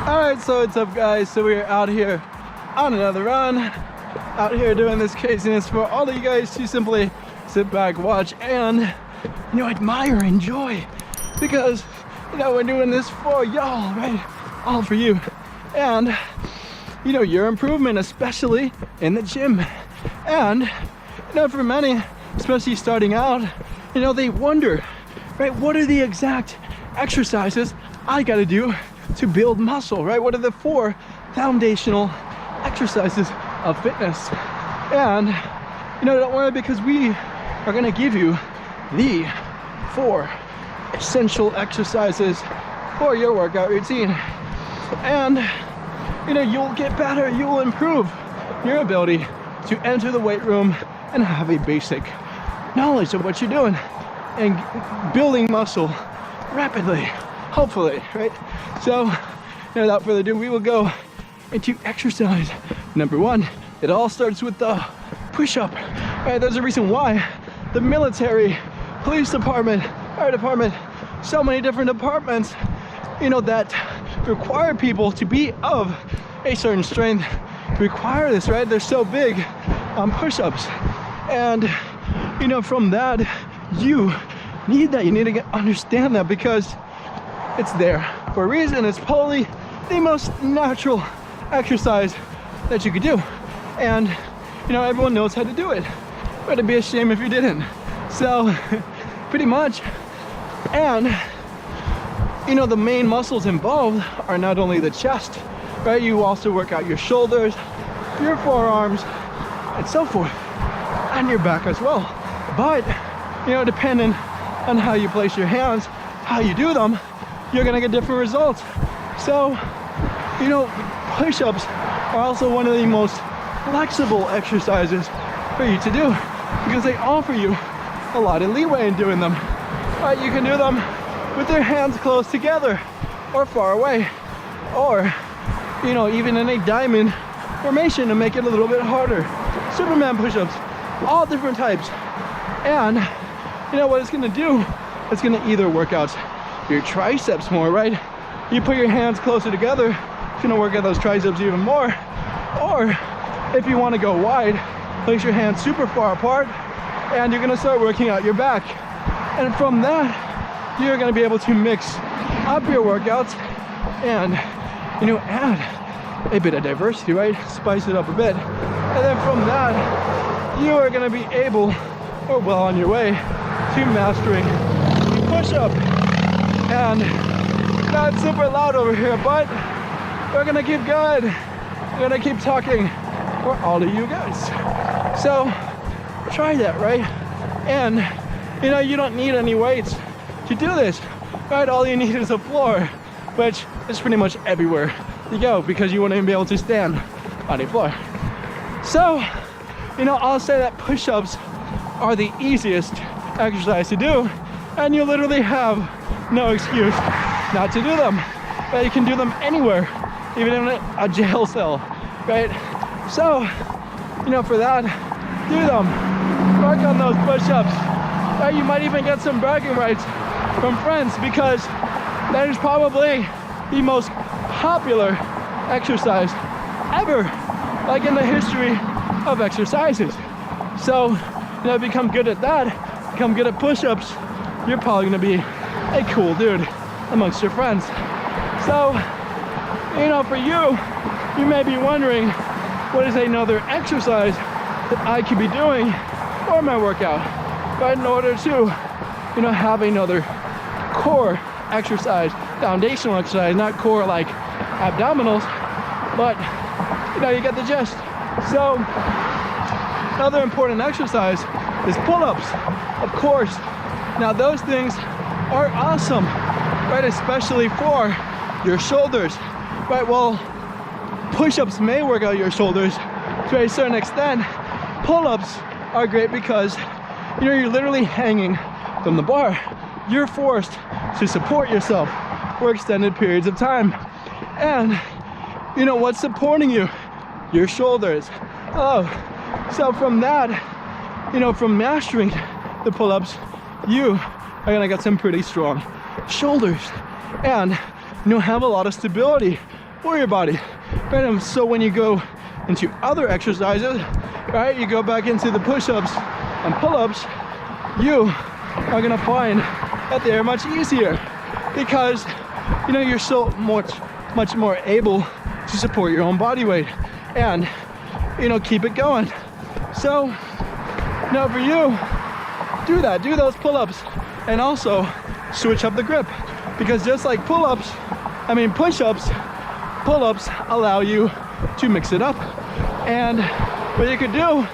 Alright, so what's up guys? So we're out here on another run, out here doing this craziness for all of you guys to simply sit back, watch, and admire, enjoy, because we're doing this for y'all, right? All for you. And your improvement, especially in the gym. And for many, especially starting out, they wonder, right, what are the exact exercises I gotta do to build muscle, right? What are the 4 foundational exercises of fitness? And don't worry, because we are gonna give you the 4 essential exercises for your workout routine. And you'll get better, you'll improve your ability to enter the weight room and have a basic knowledge of what you're doing and building muscle rapidly, hopefully, right? So without further ado, we will go into exercise number 1. It all starts with the push-up. Right, there's a reason why the military, police department, fire department, so many different departments that require people to be of a certain strength require this, right? They're so big on push-ups. And from that, you need that. You need to understand that, because it's there for a reason. It's probably the most natural exercise that you could do. And everyone knows how to do it. But it'd be a shame if you didn't. So pretty much. And the main muscles involved are not only the chest, right? You also work out your shoulders, your forearms, and so forth, and your back as well. But depending on how you place your hands, how you do them, you're gonna get different results. So push-ups are also one of the most flexible exercises for you to do, because they offer you a lot of leeway in doing them. Right, you can do them with your hands close together or far away, or even in a diamond formation to make it a little bit harder. Superman push-ups, all different types. And what it's gonna do, it's gonna either work out your triceps more, right? You put your hands closer together, it's gonna work out those triceps even more. Or if you want to go wide, place your hands super far apart, and you're gonna start working out your back. And from that, you're gonna be able to mix up your workouts and add a bit of diversity, right? Spice it up a bit. And then from that, you are gonna be able, or well on your way, to mastering the push-up. And not super loud over here, but we're gonna keep going. We're gonna keep talking for all of you guys. So try that, right? And you don't need any weights to do this, right? All you need is a floor, which is pretty much everywhere you go, because you won't even be able to stand on a floor. So I'll say that push-ups are the easiest exercise to do, and you literally have no excuse not to do them. Right? You can do them anywhere, even in a jail cell, right? So for that, do them. Work on those push-ups. Right? You might even get some bragging rights from friends, because that is probably the most popular exercise ever, like in the history of exercises. So become good at that, become good at push-ups, you're probably gonna be a cool dude amongst your friends. So for you may be wondering, what is another exercise that I could be doing for my workout, but in order to have another core exercise, foundational exercise, not core like abdominals, but you get the gist. So another important exercise is pull-ups, of course. Now those things are awesome, right? Especially for your shoulders, right? Well, push-ups may work out your shoulders to a certain extent. Pull-ups are great because you're literally hanging from the bar. You're forced to support yourself for extended periods of time. And what's supporting you? Your shoulders. Oh, so from that, from mastering the pull-ups, you are gonna get some pretty strong shoulders and have a lot of stability for your body, right? And so when you go into other exercises, right, you go back into the push-ups and pull-ups, you are gonna find that they're much easier because, you know, you're so much more able to support your own body weight and, you know, keep it going. So now for you, do that, do those pull-ups, and also switch up the grip, because just like push-ups, pull-ups allow you to mix it up. And what you could do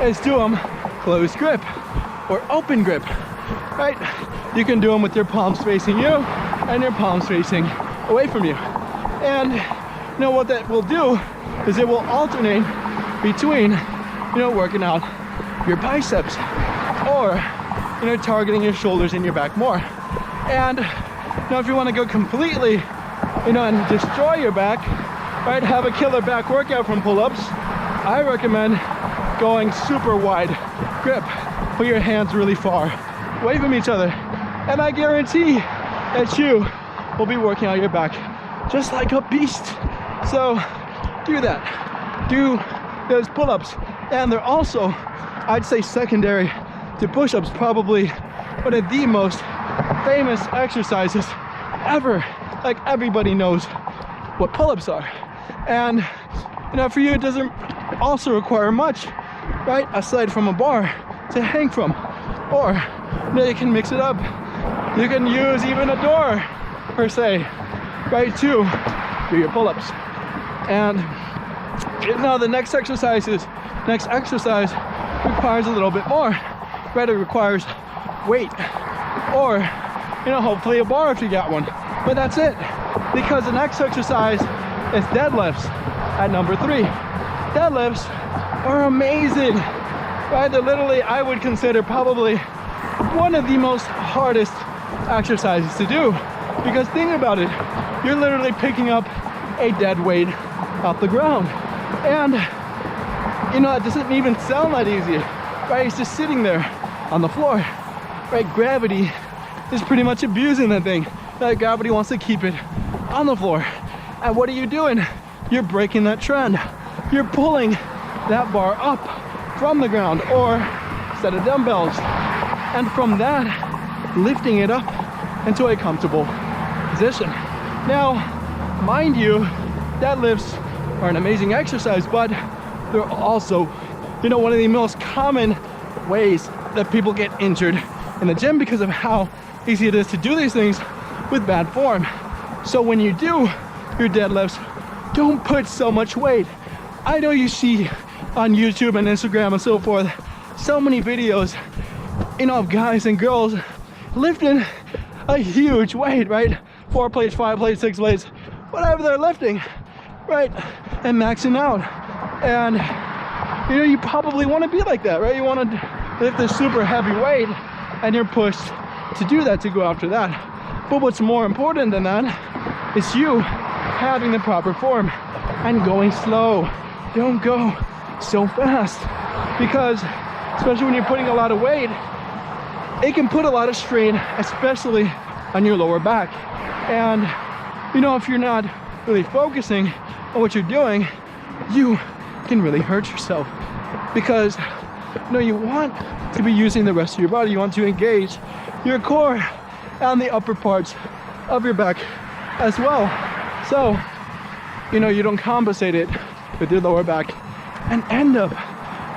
is do them closed grip or open grip, right? You can do them with your palms facing you and your palms facing away from you. And you know what that will do is it will alternate between, you know, working out your biceps or, you know, targeting your shoulders and your back more. And you know, if you want to go completely, you know, and destroy your back, right, have a killer back workout from pull-ups, I recommend going super wide grip. Put your hands really far away from each other, and I guarantee that you will be working out your back just like a beast. So do that, do those pull-ups. And they're also, I'd say, secondary to push-ups, probably one of the most famous exercises ever. Like, everybody knows what pull-ups are. And you know, for you, it doesn't also require much, right, aside from a bar to hang from. Or you know, you can mix it up. You can use even a door per se, right, to do your pull-ups. And you know, the next exercise requires a little bit more, right? It requires weight, or you know, hopefully a bar if you got one. But that's it, because the next exercise is deadlifts at number 3. Deadlifts are amazing, right? They're literally, I would consider, probably one of the most hardest exercises to do, because think about it, you're literally picking up a dead weight off the ground. And you know, it doesn't even sound that easy, right? It's just sitting there on the floor, right? Gravity is pretty much abusing that thing. That gravity wants to keep it on the floor. And what are you doing? You're breaking that trend. You're pulling that bar up from the ground or a set of dumbbells, and from that, lifting it up into a comfortable position. Now, mind you, deadlifts are an amazing exercise, but they're also, you know, one of the most common ways that people get injured in the gym because of how easy it is to do these things with bad form. So when you do your deadlifts, don't put so much weight. I know you see on YouTube and Instagram and so forth so many videos, you know, of guys and girls lifting a huge weight, right? 4 plates, 5 plates, 6 plates, whatever they're lifting, right? And maxing out. And you know, you probably want to be like that, right? You want to lift a super heavy weight, and you're pushed to do that, to go after that. But what's more important than that is you having the proper form and going slow. Don't go so fast, because especially when you're putting a lot of weight, it can put a lot of strain, especially on your lower back. And you know, if you're not really focusing on what you're doing, you can really hurt yourself, because you know, you want to be using the rest of your body. You want to engage your core and the upper parts of your back as well, so you know, you don't compensate it with your lower back and end up,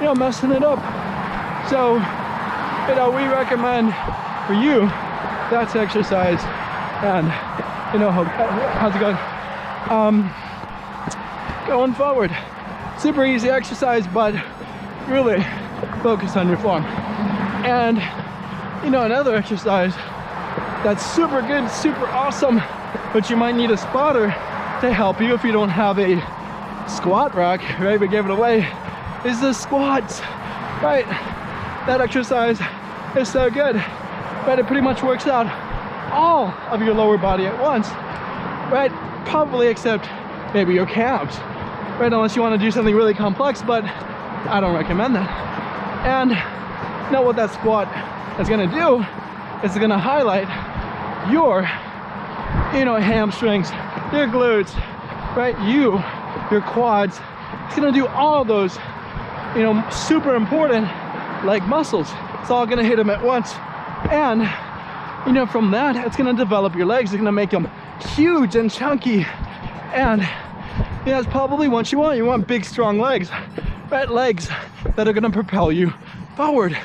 you know, messing it up. So you know, we recommend for you that exercise. And you know, how's it going? Going forward, super easy exercise, but really focus on your form. And you know, another exercise that's super good, super awesome, but you might need a spotter to help you if you don't have a squat rack, right? We gave it away, is the squats, right? That exercise is so good, right? It pretty much works out all of your lower body at once, right? Probably except maybe your calves, right? Unless you want to do something really complex, but I don't recommend that. And you know what that squat is going to do? It's going to highlight your, you know, hamstrings, your glutes, right? Your quads, it's gonna do all those, you know, super important leg muscles. It's all gonna hit them at once. And, you know, from that, it's gonna develop your legs. It's gonna make them huge and chunky. And, you know, it's probably what you want. You want big, strong legs, right? Legs that are gonna propel you forward,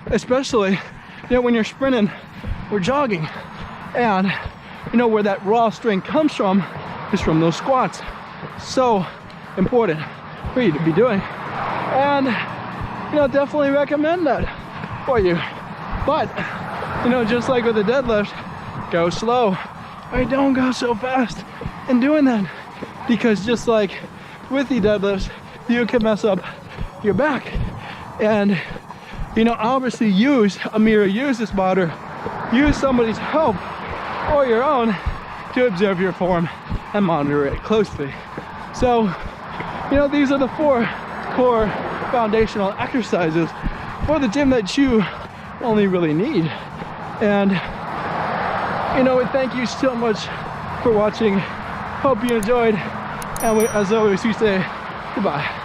especially, you know, when you're sprinting or jogging. And, you know, where that raw strength comes from is from those squats. So important for you to be doing. And, you know, definitely recommend that for you. But, you know, just like with the deadlift, go slow. Right? Don't go so fast in doing that. Because just like with the deadlifts, you can mess up your back. And, you know, obviously use a mirror, use this monitor, use somebody's help or your own to observe your form and monitor it closely. So, you know, these are the 4 core foundational exercises for the gym that you only really need. And, you know, thank you so much for watching. Hope you enjoyed. And as always, we say goodbye.